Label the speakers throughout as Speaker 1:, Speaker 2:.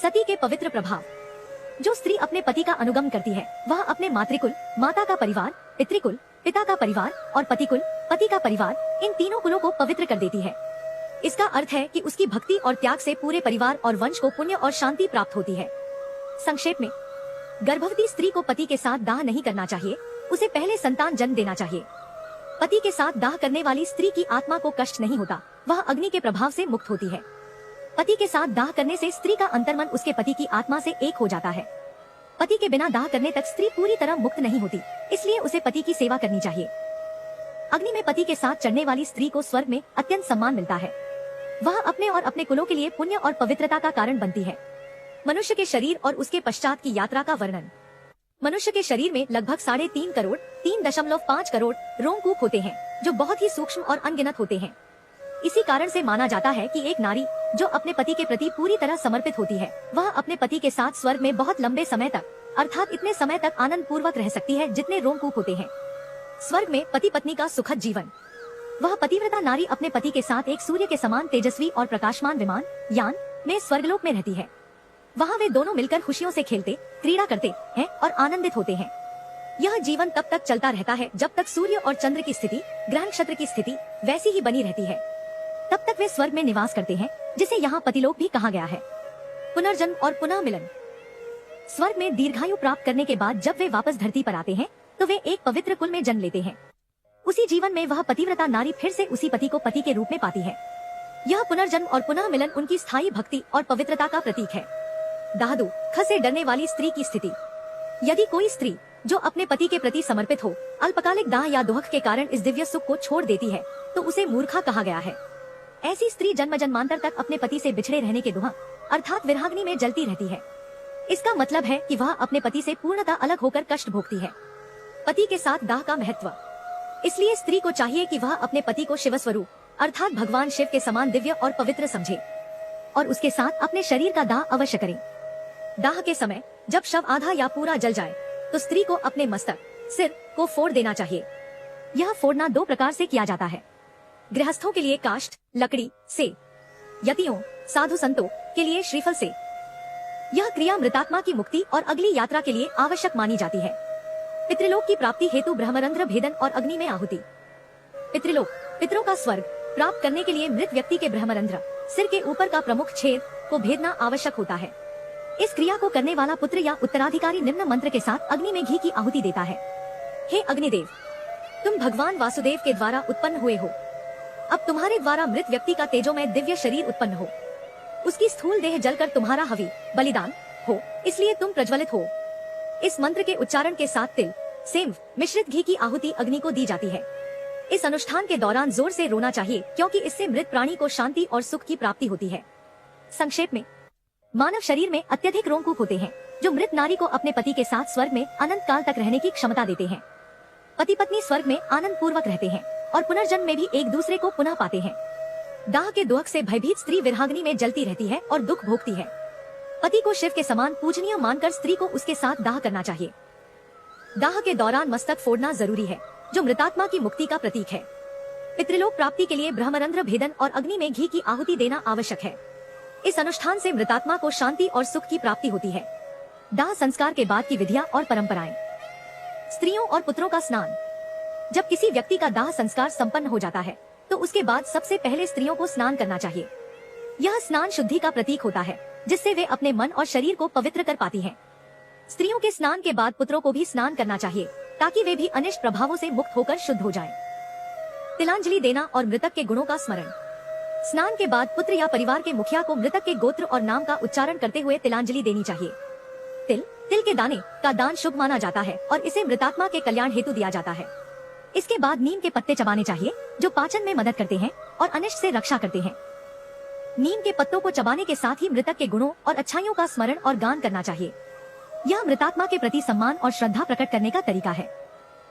Speaker 1: सती के पवित्र प्रभाव। जो स्त्री अपने पति का अनुगम करती है वह अपने मातृकुल, माता का परिवार, पितृकुल, पिता का परिवार और पतिकुल, पति का परिवार, इन तीनों कुलों को पवित्र कर देती है। इसका अर्थ है कि उसकी भक्ति और त्याग से पूरे परिवार और वंश को पुण्य और शांति प्राप्त होती है। संक्षेप में, गर्भवती स्त्री को पति के साथ दाह नहीं करना चाहिए, उसे पहले संतान जन्म देना चाहिए। पति के साथ दाह करने वाली स्त्री की आत्मा को कष्ट नहीं होता, वह अग्नि के प्रभाव से मुक्त होती है। पति के साथ दाह करने से स्त्री का अंतर्मन उसके पति की आत्मा से एक हो जाता है। पति के बिना दाह करने तक स्त्री पूरी तरह मुक्त नहीं होती, इसलिए उसे पति की सेवा करनी चाहिए। अग्नि में पति के साथ चढ़ने वाली स्त्री को स्वर्ग में अत्यंत सम्मान मिलता है। वह अपने और अपने कुलों के लिए पुण्य और पवित्रता का कारण बनती है। मनुष्य के शरीर और उसके पश्चात की यात्रा का वर्णन। मनुष्य के शरीर में लगभग 3.5 करोड़ 3.5 करोड़ रोमकूप होते हैं, जो बहुत ही सूक्ष्म और अनगिनत होते हैं। इसी कारण से माना जाता है कि एक नारी जो अपने पति के प्रति पूरी तरह समर्पित होती है, वह अपने पति के साथ स्वर्ग में बहुत लंबे समय तक, अर्थात इतने समय तक आनंद पूर्वक रह सकती है जितने रोमकूप होते हैं। स्वर्ग में पति पत्नी का सुखद जीवन। वह पतिव्रता नारी अपने पति के साथ एक सूर्य के समान तेजस्वी और प्रकाशमान विमान यान में स्वर्गलोक में रहती है। वहाँ वे दोनों मिलकर खुशियों से खेलते, क्रीड़ा करते हैं और आनंदित होते हैं। यह जीवन तब तक चलता रहता है जब तक सूर्य और चंद्र की स्थिति, ग्रह नक्षत्र की स्थिति वैसी ही बनी रहती है। तब तक वे स्वर्ग में निवास करते हैं, जिसे यहाँ पतिलोक भी कहा गया है। पुनर्जन्म और पुनः मिलन। स्वर्ग में दीर्घायु प्राप्त करने के बाद जब वे वापस धरती पर आते हैं तो वे एक पवित्र कुल में जन्म लेते हैं। उसी जीवन में वह पतिव्रता नारी फिर से उसी पति को पति के रूप में पाती है। यह पुनर्जन्म और पुनः मिलन उनकी स्थायी भक्ति और पवित्रता का प्रतीक है। दाहदू ख से डरने वाली स्त्री की स्थिति। यदि कोई स्त्री जो अपने पति के प्रति समर्पित हो अल्पकालिक दाह या दोहक के कारण इस दिव्य सुख को छोड़ देती है तो उसे मूर्खा कहा गया है। ऐसी स्त्री जन्म जन्मांतर तक अपने पति से बिछड़े रहने के दुहा अर्थात विरहाग्नि में जलती रहती है। इसका मतलब है कि वह अपने पति से पूर्णतः अलग होकर कष्ट भोगती है। पति के साथ दाह का महत्व। इसलिए स्त्री को चाहिए कि वह अपने पति को शिव स्वरूप अर्थात भगवान शिव के समान दिव्य और पवित्र समझे और उसके साथ अपने शरीर का दाह अवश्य करे। दाह के समय जब शव आधा या पूरा जल जाए तो स्त्री को अपने मस्तक, सिर को फोड़ देना चाहिए। यह फोड़ना 2 प्रकार से किया जाता है। गृहस्थों के लिए काष्ठ, लकड़ी से, यतियों, साधु संतों के लिए श्रीफल से। यह क्रिया मृतात्मा की मुक्ति और अगली यात्रा के लिए आवश्यक मानी जाती है। पितृलोक की प्राप्ति हेतु ब्रह्मरंध्र भेदन और अग्नि में आहुति। पितृलोक, पितरों का स्वर्ग प्राप्त करने के लिए मृत व्यक्ति के ब्रह्मरंध्र, सिर के ऊपर का प्रमुख छेद को भेदना आवश्यक होता है। इस क्रिया को करने वाला पुत्र या उत्तराधिकारी निम्न मंत्र के साथ अग्नि में घी की आहुति देता है। हे अग्निदेव, तुम भगवान वासुदेव के द्वारा उत्पन्न हुए हो। अब तुम्हारे द्वारा मृत व्यक्ति का तेजोमय दिव्य शरीर उत्पन्न हो। उसकी स्थूल देह जलकर तुम्हारा हवि, बलिदान हो, इसलिए तुम प्रज्वलित हो। इस मंत्र के उच्चारण के साथ तिल, सेंध मिश्रित घी की आहुति अग्नि को दी जाती है। इस अनुष्ठान के दौरान जोर से रोना चाहिए क्योंकि इससे मृत प्राणी को शांति और सुख की प्राप्ति होती है। संक्षेप में, मानव शरीर में अत्यधिक रोमकूप होते हैं जो मृत नारी को अपने पति के साथ स्वर्ग में अनंत काल तक रहने की क्षमता देते हैं। पति पत्नी स्वर्ग में आनंद पूर्वक रहते हैं और पुनर्जन्म में भी एक दूसरे को पुनः पाते हैं। दाह के दोहक से भयभीत स्त्री विरहाग्नि में जलती रहती है और दुख भोगती है। पति को शिव के समान पूजनीय मानकर स्त्री को उसके साथ दाह करना चाहिए। दाह के दौरान मस्तक फोड़ना जरूरी है, जो मृतात्मा की मुक्ति का प्रतीक है। पितृलोक प्राप्ति के लिए ब्रह्मरंध्र भेदन और अग्नि में घी की आहुति देना आवश्यक है। इस अनुष्ठान से मृतात्मा को शांति और सुख की प्राप्ति होती है। दाह संस्कार के बाद की विधियां और परंपराएं। स्त्रियों और पुत्रों का स्नान। जब किसी व्यक्ति का दाह संस्कार संपन्न हो जाता है तो उसके बाद सबसे पहले स्त्रियों को स्नान करना चाहिए। यह स्नान शुद्धि का प्रतीक होता है, जिससे वे अपने मन और शरीर को पवित्र कर पाती हैं। स्त्रियों के स्नान के बाद पुत्रों को भी स्नान करना चाहिए ताकि वे भी अनिष्ट प्रभावों से मुक्त होकर शुद्ध हो जाएं। तिलांजलि देना और मृतक के गुणों का स्मरण। स्नान के बाद पुत्र या परिवार के मुखिया को मृतक के गोत्र और नाम का उच्चारण करते हुए तिलांजलि देनी चाहिए। तिल के दाने का दान शुभ माना जाता है और इसे मृतात्मा के कल्याण हेतु दिया जाता है। इसके बाद नीम के पत्ते चबाने चाहिए जो पाचन में मदद करते हैं और अनिष्ट से रक्षा करते हैं। नीम के पत्तों को चबाने के साथ ही मृतक के गुणों और अच्छाइयों का स्मरण और गान करना चाहिए। यह मृतात्मा के प्रति सम्मान और श्रद्धा प्रकट करने का तरीका है।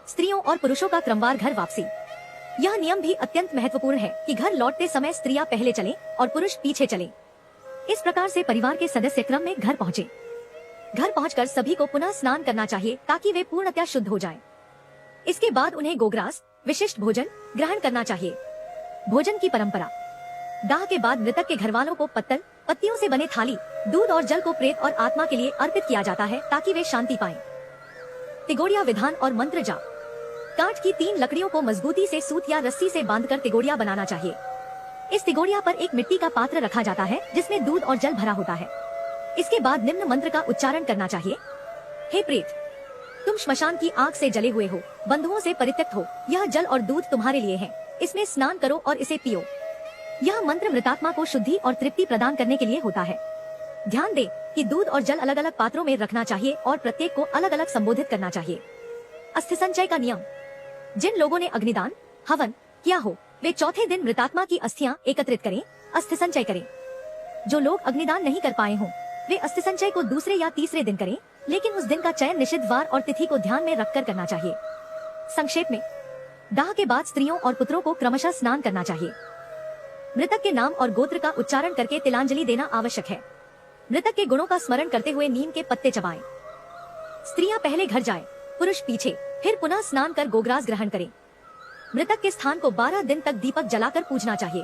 Speaker 1: स्त्रियों और पुरुषों का क्रमवार घर वापसी। यह नियम भी अत्यंत महत्वपूर्ण है कि घर लौटते समय स्त्रियां पहले चलें और पुरुष पीछे चलें। इस प्रकार से परिवार के सदस्य क्रम में घर पहुँचे। घर पहुंचकर सभी को पुनः स्नान करना चाहिए ताकि वे पूर्णतः शुद्ध हो जाएं। इसके बाद उन्हें गोग्रास विशिष्ट भोजन ग्रहण करना चाहिए। भोजन की परंपरा। दाह के बाद मृतक के घरवालों को पत्तल, पत्तियों से बने थाली, दूध और जल को प्रेत और आत्मा के लिए अर्पित किया जाता है ताकि वे शांति पाएं। तिगोड़िया विधान और मंत्र जाप। काठ की 3 लकड़ियों को मजबूती से सूत या रस्सी से बांधकर तिगोड़िया बनाना चाहिए। इस तिगोड़िया पर एक मिट्टी का पात्र रखा जाता है जिसमें दूध और जल भरा होता है। इसके बाद निम्न मंत्र का उच्चारण करना चाहिए। हे प्रेत, तुम श्मशान की आग से जले हुए हो, बंधुओं से परित्यक्त हो, यह जल और दूध तुम्हारे लिए है, इसमें स्नान करो और इसे पियो। यह मंत्र मृतात्मा को शुद्धि और तृप्ति प्रदान करने के लिए होता है। ध्यान दे कि दूध और जल अलग अलग पात्रों में रखना चाहिए और प्रत्येक को अलग अलग संबोधित करना चाहिए। अस्थि संचय का नियम। जिन लोगों ने अग्निदान, हवन किया हो, वे चौथे दिन मृतात्मा की अस्थियां एकत्रित करें, अस्थि संचय करें। जो लोग अग्निदान नहीं कर पाए हों, वे अस्थि संचय को दूसरे या तीसरे दिन करें, लेकिन उस दिन का चयन निषिद्ध वार और तिथि को ध्यान में रखकर करना चाहिए। संक्षेप में, दाह के बाद स्त्रियों और पुत्रों को क्रमशः स्नान करना चाहिए। मृतक के नाम और गोत्र का उच्चारण करके तिलांजलि देना आवश्यक है। मृतक के गुणों का स्मरण करते हुए नीम के पत्ते चबाएं। स्त्रियां पहले घर जाएं, पुरुष पीछे, फिर पुनः स्नान कर गोग्रास ग्रहण करें। मृतक के स्थान को 12 दिन तक दीपक जलाकर पूजना चाहिए।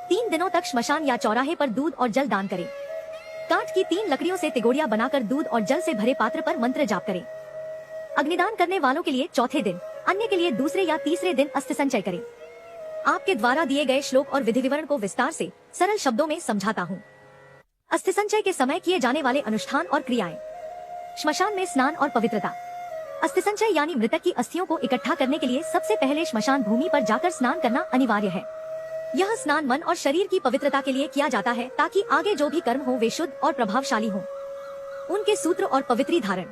Speaker 1: 3 दिनों तक श्मशान या चौराहे पर दूध और जल दान करें। काठ की 3 लकड़ियों से तिगोड़िया बनाकर दूध और जल से भरे पात्र पर मंत्र जाप करें। अग्निदान करने वालों के लिए चौथे दिन, अन्य के लिए दूसरे या तीसरे दिन अस्थि संचय करें। आपके द्वारा दिए गए श्लोक और विधि विवरण को विस्तार से सरल शब्दों में समझाता हूँ। अस्थि संचय के समय किए जाने वाले अनुष्ठान और क्रियाएं। श्मशान में स्नान और पवित्रता। अस्थि संचय यानी मृतक की अस्थियों को इकट्ठा करने के लिए सबसे पहले श्मशान भूमि पर जाकर स्नान करना अनिवार्य है। यह स्नान मन और शरीर की पवित्रता के लिए किया जाता है ताकि आगे जो भी कर्म हो वे शुद्ध और प्रभावशाली हों। उनके सूत्र और पवित्री धारण।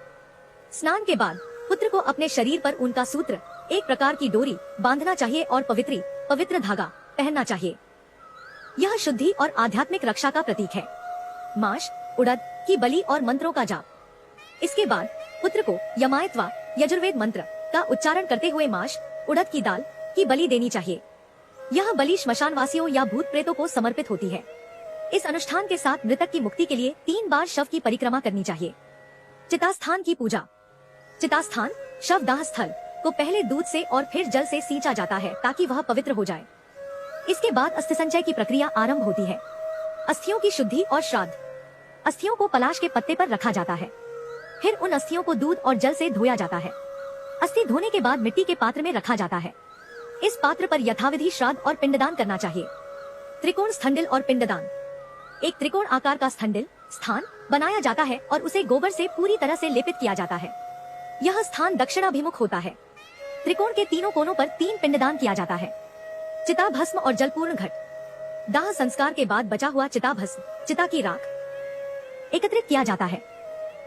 Speaker 1: स्नान के बाद पुत्र को अपने शरीर पर उनका सूत्र, एक प्रकार की डोरी, बांधना चाहिए और पवित्र धागा पहनना चाहिए। यह शुद्धि और आध्यात्मिक रक्षा का प्रतीक है। माश, उड़द की बलि और मंत्रों का जाप। इसके बाद पुत्र को यमायत्वा यजुर्वेद मंत्र का उच्चारण करते हुए माश, उड़द की दाल की बलि देनी चाहिए। यह बलि श्मशान वासियों या भूत प्रेतों को समर्पित होती है। इस अनुष्ठान के साथ मृतक की मुक्ति के लिए 3 बार शव की परिक्रमा करनी चाहिए। चितास्थान की पूजा। चितास्थान शव दाह स्थल को पहले दूध से और फिर जल से सींचा जाता है ताकि वह पवित्र हो जाए। इसके बाद अस्थि संचय की प्रक्रिया आरंभ होती है। अस्थियों की शुद्धि और श्राद्ध। अस्थियों को पलाश के पत्ते पर रखा जाता है, फिर उन अस्थियों को दूध और जल से धोया जाता है। अस्थि धोने के बाद मिट्टी के पात्र में रखा जाता है। इस पात्र पर यथाविधि श्राद्ध और पिंडदान करना चाहिए। त्रिकोण स्थंडिल और पिंडदान। एक त्रिकोण आकार का स्थंडिल स्थान बनाया जाता है और उसे गोबर से पूरी तरह से लेपित किया जाता है। यह स्थान दक्षिणाभिमुख होता है। त्रिकोण के तीनों कोनों पर 3 पिंडदान किया जाता है। चिता भस्म और जलपूर्ण घट। दाह संस्कार के बाद बचा हुआ चिता भस्म, चिता की राख एकत्रित किया जाता है।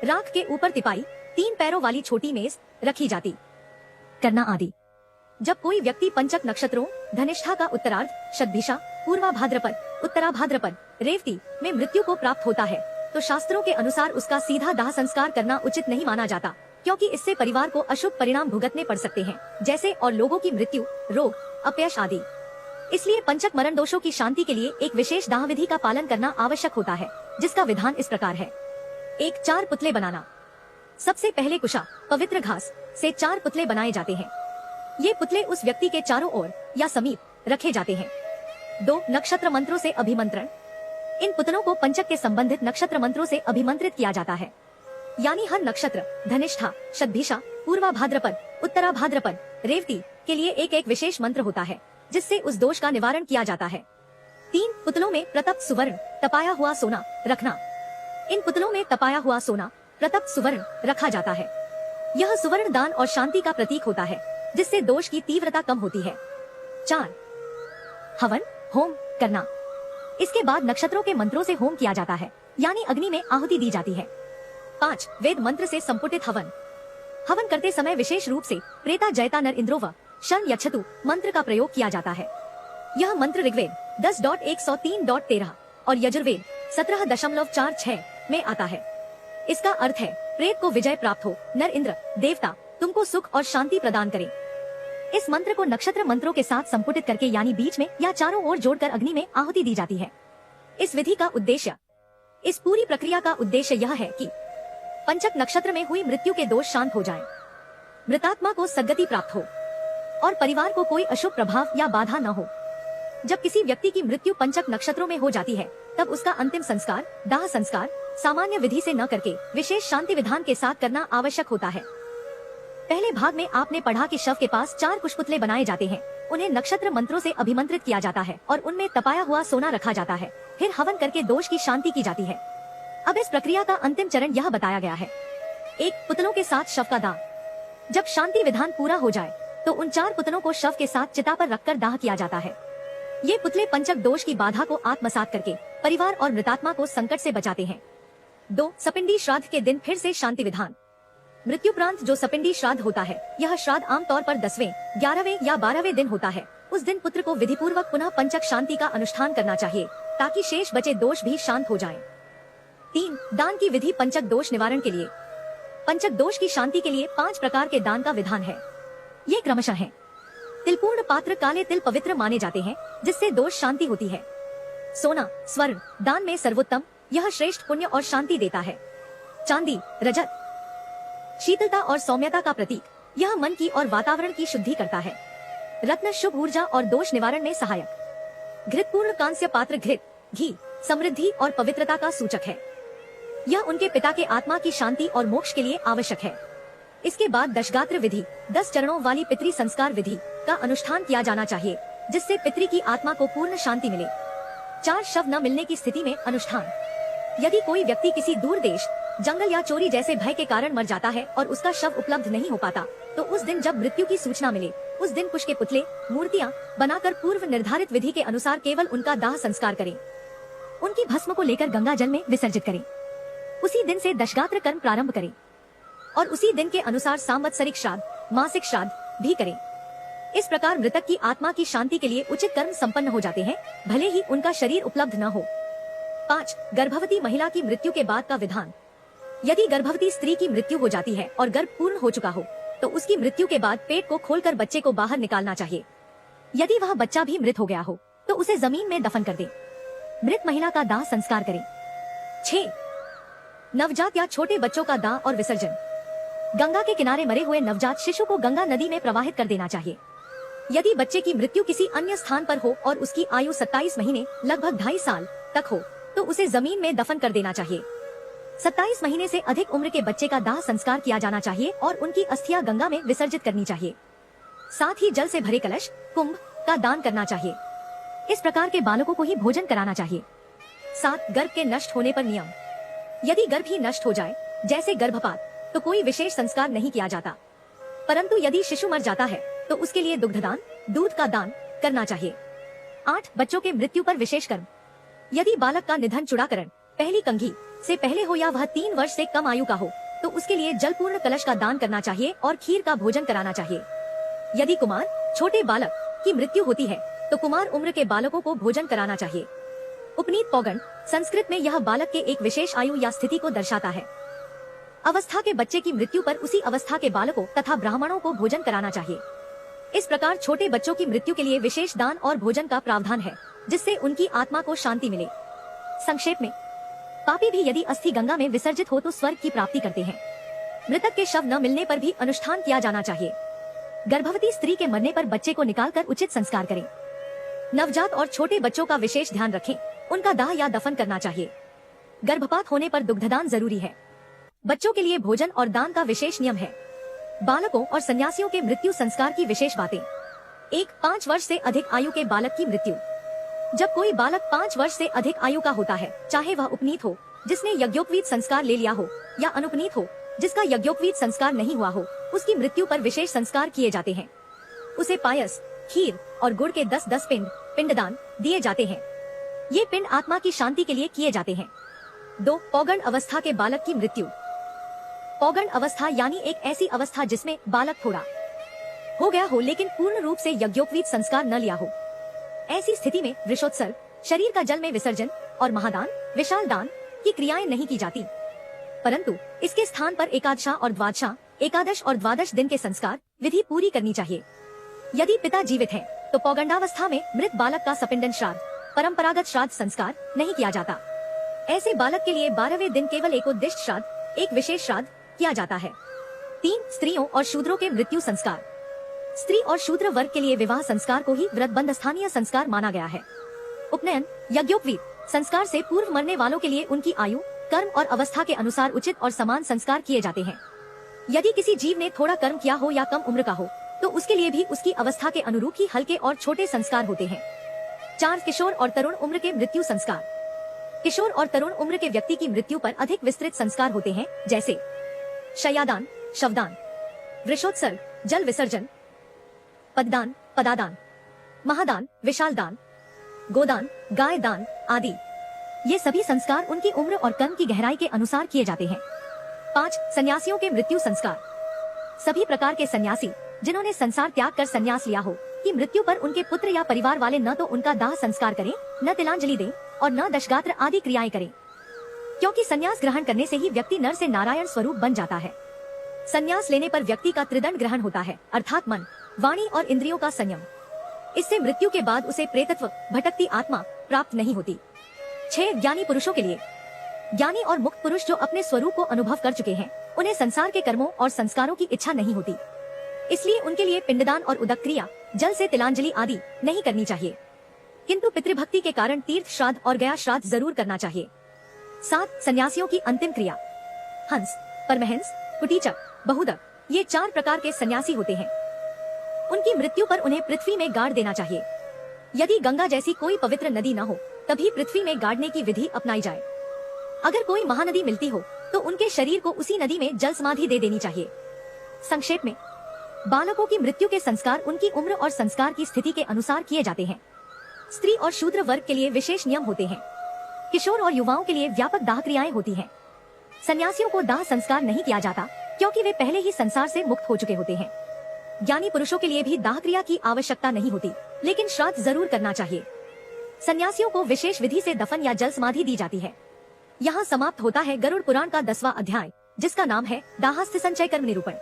Speaker 1: राख के ऊपर तिपाई, 3 पैरों वाली छोटी मेज रखी जाती करना आदि। जब कोई व्यक्ति पंचक नक्षत्रों धनिष्ठा का उत्तरार्ध, शतभिषा, पूर्वा भाद्रपद, उत्तरा भाद्रपद, रेवती में मृत्यु को प्राप्त होता है तो शास्त्रों के अनुसार उसका सीधा दाह संस्कार करना उचित नहीं माना जाता, क्योंकि इससे परिवार को अशुभ परिणाम भुगतने पड़ सकते हैं, जैसे और लोगों की मृत्यु, रोग, अपयश आदि। इसलिए पंचक मरण दोषों की शांति के लिए एक विशेष दाह विधि का पालन करना आवश्यक होता है, जिसका विधान इस प्रकार है। 1 4 पुतले बनाना। सबसे पहले कुशा, पवित्र घास से 4 पुतले बनाए जाते हैं। ये पुतले उस व्यक्ति के चारों ओर या समीप रखे जाते हैं। 2 नक्षत्र मंत्रों से अभिमंत्रण। इन पुतलों को पंचक के संबंधित नक्षत्र मंत्रों से अभिमंत्रित किया जाता है। यानी हर नक्षत्र, धनिष्ठा, शतभिषा, पूर्वा भाद्रपद, उत्तरा भाद्रपद, रेवती के लिए एक विशेष मंत्र होता है, जिससे उस दोष का निवारण किया जाता है। 3 पुतलों में प्रतप्त सुवर्ण, तपाया हुआ सोना रखना। इन पुतलों में तपाया हुआ सोना, प्रतप्त सुवर्ण रखा जाता है। यह सुवर्ण दान और शांति का प्रतीक होता है, जिससे दोष की तीव्रता कम होती है। 4 हवन होम करना। इसके बाद नक्षत्रों के मंत्रों से होम किया जाता है, यानी अग्नि में आहुति दी जाती है। 5 वेद मंत्र से संपुटित हवन। हवन करते समय विशेष रूप से प्रेता जयता नर इंद्रो व शरण यक्षतु मंत्र का प्रयोग किया जाता है। यह मंत्र ऋग्वेद 10.103.13 और यजुर्वेद 17.46 में आता है। इसका अर्थ है, प्रेत को विजय प्राप्त हो, नर इंद्र देवता तुमको सुख और शांति प्रदान करें। इस मंत्र को नक्षत्र मंत्रों के साथ संपुटित करके यानी बीच में या चारों ओर जोड़कर अग्नि में आहुति दी जाती है। इस विधि का उद्देश्य, इस पूरी प्रक्रिया का उद्देश्य यह है कि पंचक नक्षत्र में हुई मृत्यु के दोष शांत हो जाएं, मृतात्मा को सद्गति प्राप्त हो और परिवार को कोई अशुभ प्रभाव या बाधा न हो। जब किसी व्यक्ति की मृत्यु पंचक नक्षत्रों में हो जाती है तब उसका अंतिम संस्कार, दाह संस्कार, सामान्य विधि से न करके विशेष शांति विधान के साथ करना आवश्यक होता है। पहले भाग में आपने पढ़ा कि शव के पास 4 कुशपुतले बनाए जाते हैं, उन्हें नक्षत्र मंत्रों से अभिमंत्रित किया जाता है और उनमें तपाया हुआ सोना रखा जाता है, फिर हवन करके दोष की शांति की जाती है। अब इस प्रक्रिया का अंतिम चरण यह बताया गया है। 1 पुतलों के साथ शव का दाह। जब शांति विधान पूरा हो जाए तो उन 4 पुतलों को शव के साथ चिता पर रखकर दाह किया जाता है। ये पुतले पंचक दोष की बाधा को आत्मसात करके परिवार और मृतात्मा को संकट से बचाते हैं। 2 सपिंडी श्राद्ध के दिन फिर से शांति विधान। मृत्युपरांत जो सपिंडी श्राद्ध होता है, यह श्राद्ध आमतौर पर 10वें, 11वें या 12वें दिन होता है। उस दिन पुत्र को विधिपूर्वक पुनः पंचक शांति का अनुष्ठान करना चाहिए ताकि शेष बचे दोष भी शांत हो जाएं। 3 दान की विधि। पंचक दोष निवारण के लिए पंचक दोष की शांति के लिए 5 प्रकार के दान का विधान है। ये क्रमशः हैं। तिलपूर्ण पात्र, काले तिल पवित्र माने जाते हैं जिससे दोष शांति होती है। सोना, स्वर्ण दान में सर्वोत्तम, यह श्रेष्ठ पुण्य और शांति देता है। चांदी, रजत शीतलता और सौम्यता का प्रतीक, यह मन की और वातावरण की शुद्धि करता है। रत्न शुभ ऊर्जा और दोष निवारण में सहायक। घृतपूर्ण कांस्य पात्र, घृत घी समृद्धि और पवित्रता का सूचक है। यह उनके पिता के आत्मा की शांति और मोक्ष के लिए आवश्यक है। इसके बाद दशगात्र विधि, 10 चरणों वाली पितृ संस्कार विधि का अनुष्ठान किया जाना चाहिए जिससे पितृ की आत्मा को पूर्ण शांति मिले। 4 शव न मिलने की स्थिति में अनुष्ठान। यदि कोई व्यक्ति किसी दूर देश, जंगल या चोरी जैसे भय के कारण मर जाता है और उसका शव उपलब्ध नहीं हो पाता, तो उस दिन जब मृत्यु की सूचना मिले, उस दिन कुश के पुतले, मूर्तियां बनाकर पूर्व निर्धारित विधि के अनुसार केवल उनका दाह संस्कार करें। उनकी भस्म को लेकर गंगा जल में विसर्जित करें। उसी दिन से दशगात्र कर्म प्रारंभ करें और उसी दिन के अनुसार सांवत्सरिक श्राद्ध, मासिक श्राद्ध भी करें। इस प्रकार मृतक की आत्मा की शांति के लिए उचित कर्म संपन्न हो जाते हैं, भले ही उनका शरीर उपलब्ध न हो। 5 गर्भवती महिला की मृत्यु के बाद का विधान। यदि गर्भवती स्त्री की मृत्यु हो जाती है और गर्भ पूर्ण हो चुका हो, तो उसकी मृत्यु के बाद पेट को खोलकर बच्चे को बाहर निकालना चाहिए। यदि वह बच्चा भी मृत हो गया हो, तो उसे जमीन में दफन कर दे। मृत महिला का दाह संस्कार करें। 6 नवजात या छोटे बच्चों का दाह और विसर्जन। गंगा के किनारे मरे हुए नवजात शिशु को गंगा नदी में प्रवाहित कर देना चाहिए। यदि बच्चे की मृत्यु किसी अन्य स्थान पर हो और उसकी आयु 27 महीने लगभग 2.5 साल तक हो, तो उसे जमीन में दफन कर देना चाहिए। 27 महीने से अधिक उम्र के बच्चे का दाह संस्कार किया जाना चाहिए और उनकी अस्थियां गंगा में विसर्जित करनी चाहिए। साथ ही जल से भरे कलश, कुंभ का दान करना चाहिए। इस प्रकार के बालकों को ही भोजन कराना चाहिए। 7 गर्भ के नष्ट होने पर नियम। यदि गर्भ ही नष्ट हो जाए, जैसे गर्भपात, तो कोई विशेष संस्कार नहीं किया जाता, परंतु यदि शिशु मर जाता है तो उसके लिए दुग्धदान, दूध का दान करना चाहिए। 8 बच्चों के मृत्यु पर विशेष कर्म। यदि बालक का निधन चूड़ाकरण पहली कंघी से पहले हो या वह 3 वर्ष से कम आयु का हो, तो उसके लिए जलपूर्ण कलश का दान करना चाहिए और खीर का भोजन कराना चाहिए। यदि कुमार, छोटे बालक की मृत्यु होती है, तो कुमार उम्र के बालकों को भोजन कराना चाहिए। उपनीत पौगंड, संस्कृत में यह बालक के एक विशेष आयु या स्थिति को दर्शाता है। अवस्था के बच्चे की मृत्यु पर उसी अवस्था के बालकों तथा ब्राह्मणों को भोजन कराना चाहिए। इस प्रकार छोटे बच्चों की मृत्यु के लिए विशेष दान और भोजन का प्रावधान है, जिससे उनकी आत्मा को शांति मिले। संक्षेप में, पापी भी यदि अस्थि गंगा में विसर्जित हो तो स्वर्ग की प्राप्ति करते हैं। मृतक के शव न मिलने पर भी अनुष्ठान किया जाना चाहिए। गर्भवती स्त्री के मरने पर बच्चे को निकालकर उचित संस्कार करें। नवजात और छोटे बच्चों का विशेष ध्यान रखें, उनका दाह या दफन करना चाहिए। गर्भपात होने पर दुग्धदान जरूरी है। बच्चों के लिए भोजन और दान का विशेष नियम है। बालकों और सन्यासियों के मृत्यु संस्कार की विशेष बातें। 1 5 वर्ष से अधिक आयु के बालक की मृत्यु। जब कोई बालक 5 वर्ष से अधिक आयु का होता है, चाहे वह उपनीत हो जिसने यज्ञोपवीत संस्कार ले लिया हो या अनुपनीत हो जिसका यज्ञोपवीत संस्कार नहीं हुआ हो, उसकी मृत्यु पर विशेष संस्कार किए जाते हैं। उसे पायस, खीर और गुड़ के 10-10 पिंडदान दिए जाते हैं। ये पिंड आत्मा की शांति के लिए किए जाते हैं। 2 पौगंड अवस्था के बालक की मृत्यु। पौगंड अवस्था यानी एक ऐसी अवस्था जिसमें बालक थोड़ा हो गया हो लेकिन पूर्ण रूप से यज्ञोपवीत संस्कार न लिया हो। ऐसी स्थिति में वृषोत्सर्ग, शरीर का जल में विसर्जन और महादान, विशाल दान की क्रियाएं नहीं की जाती, परंतु इसके स्थान पर एकादशा और द्वादशा, एकादश और द्वादश दिन के संस्कार विधि पूरी करनी चाहिए। यदि पिता जीवित है तो पौगंडावस्था में मृत बालक का सपिंडन श्राद्ध, परंपरागत श्राद्ध संस्कार नहीं किया जाता। ऐसे बालक के लिए 12वें दिन केवल एकोद्दिष्ट श्राद्ध, एक विशेष श्राद्ध किया जाता है। 3 स्त्रियों और शूद्रों के मृत्यु संस्कार। स्त्री और शूद्र वर्ग के लिए विवाह संस्कार को ही व्रतबंध स्थानीय संस्कार माना गया है। उपनयन, यज्ञोपवीत संस्कार से पूर्व मरने वालों के लिए उनकी आयु, कर्म और अवस्था के अनुसार उचित और समान संस्कार किए जाते हैं। यदि किसी जीव ने थोड़ा कर्म किया हो या कम उम्र का हो, तो उसके लिए भी उसकी अवस्था के अनुरूप ही हल्के और छोटे संस्कार होते हैं। 4 किशोर और तरुण उम्र के मृत्यु संस्कार। किशोर और तरुण उम्र के व्यक्ति की मृत्यु पर अधिक विस्तृत संस्कार होते हैं, जैसे शय्यादान, शवदान, वृषोत्सर्ग, जल विसर्जन, पददान, पदादान, महादान, विशाल दान, गोदान, गाय दान आदि। ये सभी संस्कार उनकी उम्र और कर्म की गहराई के अनुसार किए जाते हैं। 5 सन्यासियों के मृत्यु संस्कार। सभी प्रकार के सन्यासी जिन्होंने संसार त्याग कर संन्यास लिया हो, की मृत्यु पर उनके पुत्र या परिवार वाले न तो उनका दाह संस्कार करें, न तिलांजलि दें और न दशगात्र आदि क्रियाएं करें, क्योंकि संन्यास ग्रहण करने से ही व्यक्ति नर से नारायण स्वरूप बन जाता है। संन्यास लेने पर व्यक्ति का त्रिदंड ग्रहण होता है, अर्थात मन, वाणी और इंद्रियों का संयम। इससे मृत्यु के बाद उसे प्रेतत्व, भटकती आत्मा प्राप्त नहीं होती। 6 ज्ञानी पुरुषों के लिए। ज्ञानी और मुक्त पुरुष जो अपने स्वरूप को अनुभव कर चुके हैं, उन्हें संसार के कर्मों और संस्कारों की इच्छा नहीं होती, इसलिए उनके लिए पिंडदान और उदक क्रिया, जल से तिलांजलि आदि नहीं करनी चाहिए, किंतु पितृभक्ति के कारण तीर्थ श्राद्ध और गया श्राद्ध जरूर करना चाहिए। 7 सन्यासियों की अंतिम क्रिया। हंस, परमहंस, कुटीचक, बहुदक, ये 4 प्रकार के सन्यासी होते हैं। उनकी मृत्यु पर उन्हें पृथ्वी में गाड़ देना चाहिए। यदि गंगा जैसी कोई पवित्र नदी न हो, तभी पृथ्वी में गाड़ने की विधि अपनाई जाए। अगर कोई महानदी मिलती हो, तो उनके शरीर को उसी नदी में जल समाधि दे देनी चाहिए। संक्षेप में, बालकों की मृत्यु के संस्कार उनकी उम्र और संस्कार की स्थिति के अनुसार किए जाते हैं। स्त्री और शूद्र वर्ग के लिए विशेष नियम होते हैं। किशोर और युवाओं के लिए व्यापक दाह क्रियाएं होती हैं। सन्यासियों को दाह संस्कार नहीं किया जाता, क्योंकि वे पहले ही संसार से मुक्त हो चुके होते हैं। ज्ञानी पुरुषों के लिए भी दाह क्रिया की आवश्यकता नहीं होती, लेकिन श्राद्ध जरूर करना चाहिए। सन्यासियों को विशेष विधि से दफन या जल समाधि दी जाती है। यहाँ समाप्त होता है गरुड़ पुराण का 10वां अध्याय, जिसका नाम है दाहस्थ संचय कर्म निरूपण।